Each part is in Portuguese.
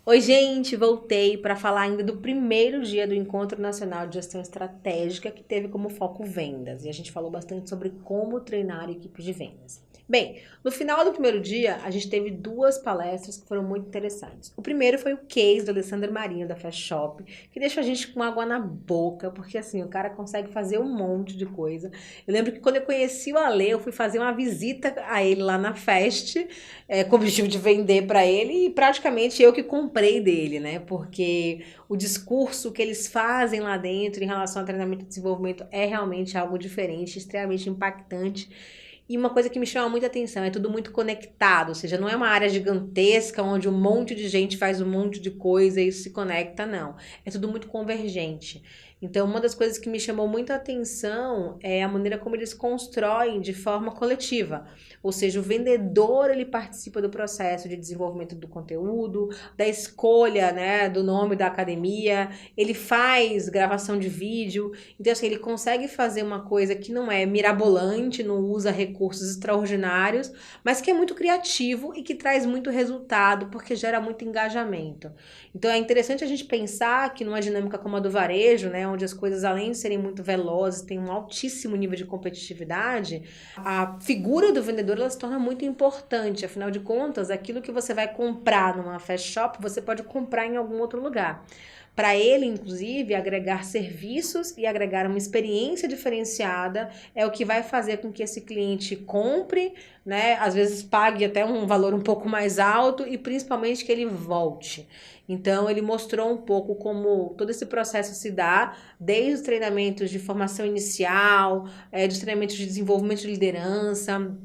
Oi, gente, voltei para falar ainda do primeiro dia do Encontro Nacional de Gestão Estratégica, que teve como foco vendas. E a gente falou bastante sobre como treinar equipes de vendas. Bem, no final do primeiro dia, a gente teve duas palestras que foram muito interessantes. O primeiro foi o case do Alessandro Marinho, da Fast Shop, que deixou a gente com água na boca, porque assim, o cara consegue fazer um monte de coisa. Eu lembro que quando eu conheci o Ale, eu fui fazer uma visita a ele lá na Fast, com o objetivo de vender para ele, e praticamente eu que comprei dele, né? Porque o discurso que eles fazem lá dentro em relação ao treinamento e desenvolvimento é realmente algo diferente, extremamente impactante. E uma coisa que me chama muita atenção, é tudo muito conectado, ou seja, não é uma área gigantesca onde um monte de gente faz um monte de coisa e isso se conecta, não. É tudo muito convergente. Então, uma das coisas que me chamou muita atenção é a maneira como eles constroem de forma coletiva. Ou seja, o vendedor, ele participa do processo de desenvolvimento do conteúdo, da escolha, né, do nome da academia, ele faz gravação de vídeo. Então, assim, ele consegue fazer uma coisa que não é mirabolante, não usa recursos extraordinários, mas que é muito criativo e que traz muito resultado, porque gera muito engajamento. Então, é interessante a gente pensar que numa dinâmica como a do varejo, né, onde as coisas, além de serem muito velozes, têm um altíssimo nível de competitividade, a figura do vendedor ela se torna muito importante. Afinal de contas, aquilo que você vai comprar numa fast shop, você pode comprar em algum outro lugar. Para ele, inclusive, agregar serviços e agregar uma experiência diferenciada é o que vai fazer com que esse cliente compre, né? Às vezes pague até um valor um pouco mais alto e principalmente que ele volte. Então, ele mostrou um pouco como todo esse processo se dá, desde os treinamentos de formação inicial, dos treinamentos de desenvolvimento de liderança,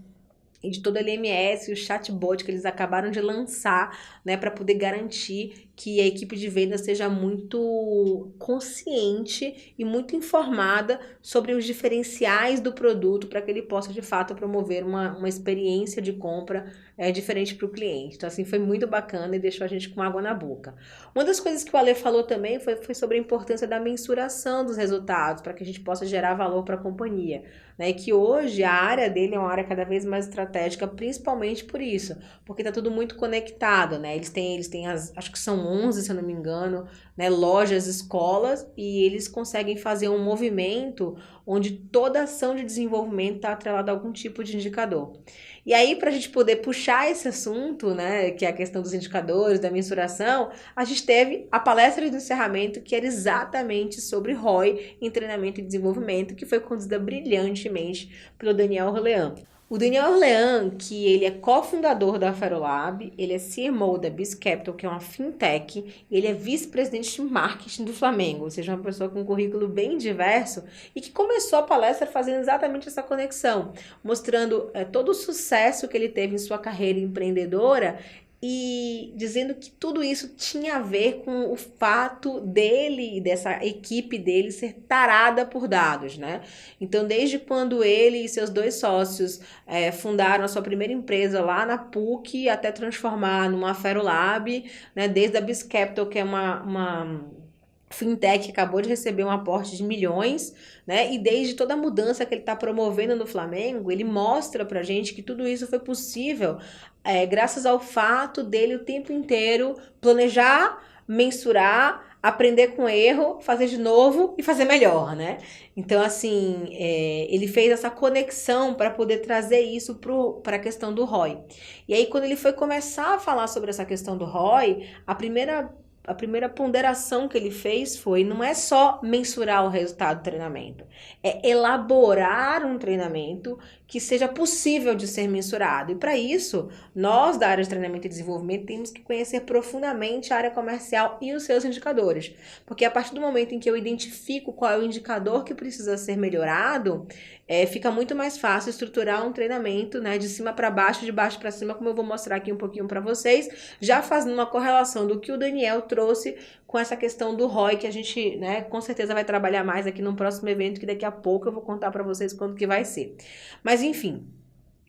e de todo o LMS, o chatbot que eles acabaram de lançar, né, para poder garantir que a equipe de vendas seja muito consciente e muito informada sobre os diferenciais do produto para que ele possa, de fato, promover uma experiência de compra diferente para o cliente. Então, assim, foi muito bacana e deixou a gente com água na boca. Uma das coisas que o Ale falou também foi sobre a importância da mensuração dos resultados para que a gente possa gerar valor para a companhia, né, que hoje a área dele é uma área cada vez mais estratégica, principalmente por isso, porque tá tudo muito conectado, né? Eles têm acho que são 11, se eu não me engano, né, lojas, escolas, e eles conseguem fazer um movimento onde toda ação de desenvolvimento está atrelada a algum tipo de indicador. E aí, para a gente poder puxar esse assunto, né, que é a questão dos indicadores, da mensuração, a gente teve a palestra de encerramento, que era exatamente sobre ROI em treinamento e desenvolvimento, que foi conduzida brilhantemente pelo Daniel Orlean. O Daniel Orlean, que ele é cofundador da Ferolab, ele é CMO da Biz Capital, que é uma fintech, e ele é vice-presidente de marketing do Flamengo, ou seja, uma pessoa com um currículo bem diverso e que começou a palestra fazendo exatamente essa conexão, mostrando todo o sucesso que ele teve em sua carreira empreendedora e dizendo que tudo isso tinha a ver com o fato dele e dessa equipe dele ser tarada por dados, né? Então, desde quando ele e seus dois sócios fundaram a sua primeira empresa lá na PUC até transformar numa Ferolab, né? Desde a Biz Capital, que é uma fintech que acabou de receber um aporte de milhões, né? E desde toda a mudança que ele está promovendo no Flamengo, ele mostra pra gente que tudo isso foi possível graças ao fato dele o tempo inteiro planejar, mensurar, aprender com erro, fazer de novo e fazer melhor, né? Então, assim, ele fez essa conexão para poder trazer isso para a questão do ROI. E aí, quando ele foi começar a falar sobre essa questão do ROI, a primeira ponderação que ele fez foi, não é só mensurar o resultado do treinamento, é elaborar um treinamento que seja possível de ser mensurado. E para isso, nós da área de treinamento e desenvolvimento temos que conhecer profundamente a área comercial e os seus indicadores. Porque a partir do momento em que eu identifico qual é o indicador que precisa ser melhorado, fica muito mais fácil estruturar um treinamento, né, de cima para baixo, de baixo para cima, como eu vou mostrar aqui um pouquinho para vocês, já fazendo uma correlação do que o Daniel trouxe com essa questão do ROI, que a gente, né, com certeza vai trabalhar mais aqui no próximo evento, que daqui a pouco eu vou contar para vocês quando que vai ser. Mas enfim,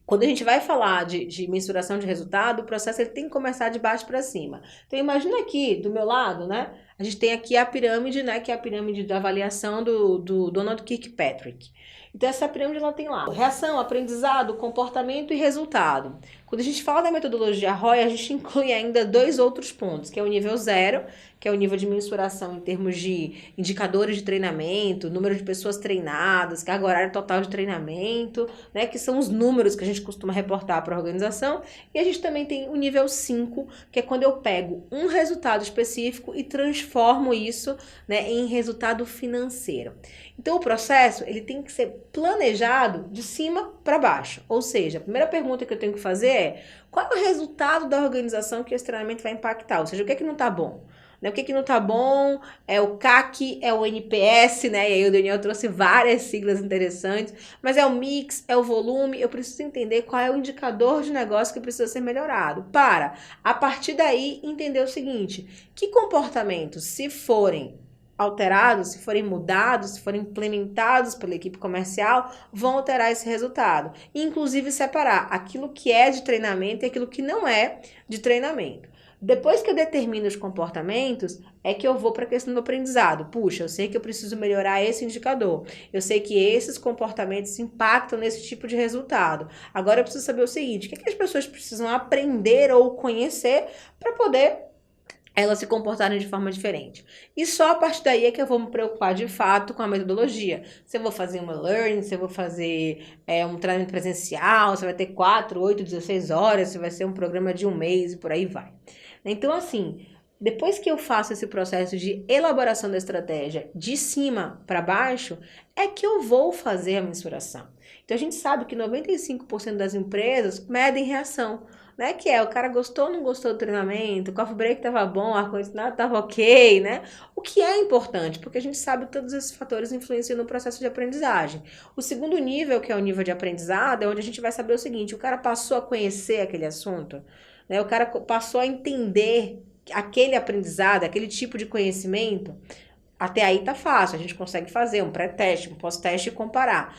quando a gente vai falar de mensuração de resultado, o processo ele tem que começar de baixo para cima. Então imagina aqui, do meu lado, né, a gente tem aqui a pirâmide, né, que é a pirâmide de avaliação do Donald Kirkpatrick. Então essa pirâmide ela tem lá reação, aprendizado, comportamento e resultado. Quando a gente fala da metodologia ROI, a gente inclui ainda 2 outros pontos, que é o nível 0, que é o nível de mensuração em termos de indicadores de treinamento, número de pessoas treinadas, carga horária total de treinamento, né, que são os números que a gente costuma reportar para a organização. E a gente também tem o nível 5, que é quando eu pego um resultado específico e transformo isso, né, em resultado financeiro. Então o processo ele tem que ser planejado de cima para baixo. Ou seja, a primeira pergunta que eu tenho que fazer é: qual é o resultado da organização que esse treinamento vai impactar? Ou seja, o que é que não está bom? O que é que não está bom? É o CAC, é o NPS, né? E aí o Daniel trouxe várias siglas interessantes, mas é o mix, é o volume. Eu preciso entender qual é o indicador de negócio que precisa ser melhorado. Para, a partir daí, entender o seguinte: que comportamentos, se forem alterados, se forem mudados, se forem implementados pela equipe comercial, vão alterar esse resultado. E, inclusive, separar aquilo que é de treinamento e aquilo que não é de treinamento. Depois que eu determino os comportamentos, é que eu vou para a questão do aprendizado. Puxa, eu sei que eu preciso melhorar esse indicador. Eu sei que esses comportamentos impactam nesse tipo de resultado. Agora eu preciso saber o seguinte: o que é que as pessoas precisam aprender ou conhecer para poder elas se comportarem de forma diferente. E só a partir daí é que eu vou me preocupar de fato com a metodologia. Se eu vou fazer uma learning, se eu vou fazer um treinamento presencial, se vai ter 4, 8, 16 horas, se vai ser um programa de 1 mês e por aí vai. Então, assim, depois que eu faço esse processo de elaboração da estratégia de cima para baixo, é que eu vou fazer a mensuração. Então, a gente sabe que 95% das empresas medem reação, né? Que é, o cara gostou ou não gostou do treinamento, o coffee break tava bom, o ar-condicionado tava ok, né? O que é importante, porque a gente sabe que todos esses fatores influenciam no processo de aprendizagem. O segundo nível, que é o nível de aprendizado, é onde a gente vai saber o seguinte: o cara passou a conhecer aquele assunto, né? O cara passou a entender aquele aprendizado, aquele tipo de conhecimento. Até aí tá fácil, a gente consegue fazer um pré-teste, um pós-teste e comparar.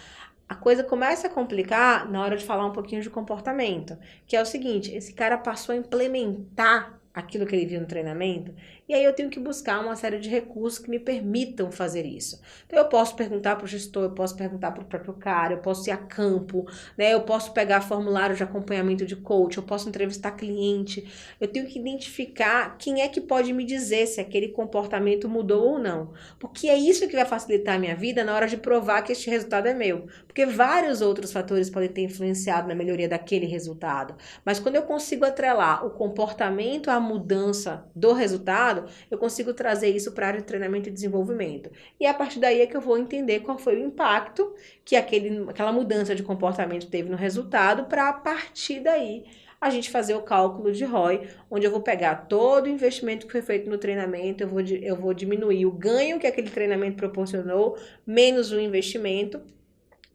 A coisa começa a complicar na hora de falar um pouquinho de comportamento, que é o seguinte: esse cara passou a implementar aquilo que ele viu no treinamento, e aí eu tenho que buscar uma série de recursos que me permitam fazer isso. Então eu posso perguntar para o gestor, eu posso perguntar para o próprio cara, eu posso ir a campo, né? Eu posso pegar formulário de acompanhamento de coach, eu posso entrevistar cliente, eu tenho que identificar quem é que pode me dizer se aquele comportamento mudou ou não, porque é isso que vai facilitar a minha vida na hora de provar que este resultado é meu, porque vários outros fatores podem ter influenciado na melhoria daquele resultado, mas quando eu consigo atrelar o comportamento à mudança do resultado, eu consigo trazer isso para a área de treinamento e desenvolvimento. E a partir daí é que eu vou entender qual foi o impacto que aquela mudança de comportamento teve no resultado, para a partir daí a gente fazer o cálculo de ROI, onde eu vou pegar todo o investimento que foi feito no treinamento, eu vou diminuir o ganho que aquele treinamento proporcionou, menos o investimento,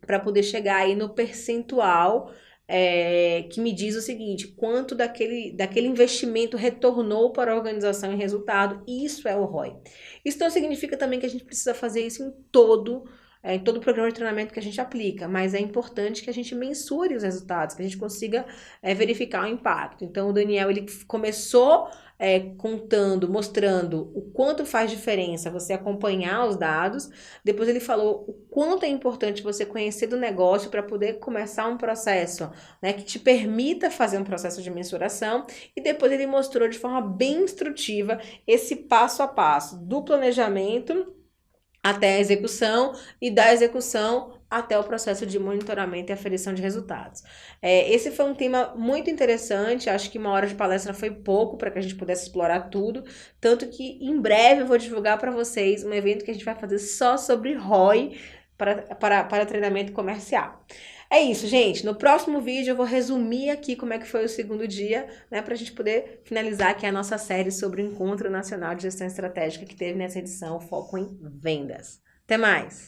para poder chegar aí no percentual que me diz o seguinte: quanto daquele investimento retornou para a organização em resultado. Isso é o ROI. Isso não significa também que a gente precisa fazer isso em todo o programa de treinamento que a gente aplica, mas é importante que a gente mensure os resultados, que a gente consiga verificar o impacto. Então o Daniel, ele começou contando, mostrando o quanto faz diferença você acompanhar os dados. Depois ele falou o quanto é importante você conhecer do negócio para poder começar um processo, né, que te permita fazer um processo de mensuração. E depois ele mostrou de forma bem instrutiva esse passo a passo do planejamento até a execução, e da execução até o processo de monitoramento e aferição de resultados. Esse foi um tema muito interessante. Acho que 1 hora de palestra foi pouco para que a gente pudesse explorar tudo, tanto que em breve eu vou divulgar para vocês um evento que a gente vai fazer só sobre ROI para treinamento comercial. É isso, gente. No próximo vídeo eu vou resumir aqui como é que foi o segundo dia, né, para a gente poder finalizar aqui a nossa série sobre o Encontro Nacional de Gestão Estratégica que teve nessa edição Foco em Vendas. Até mais!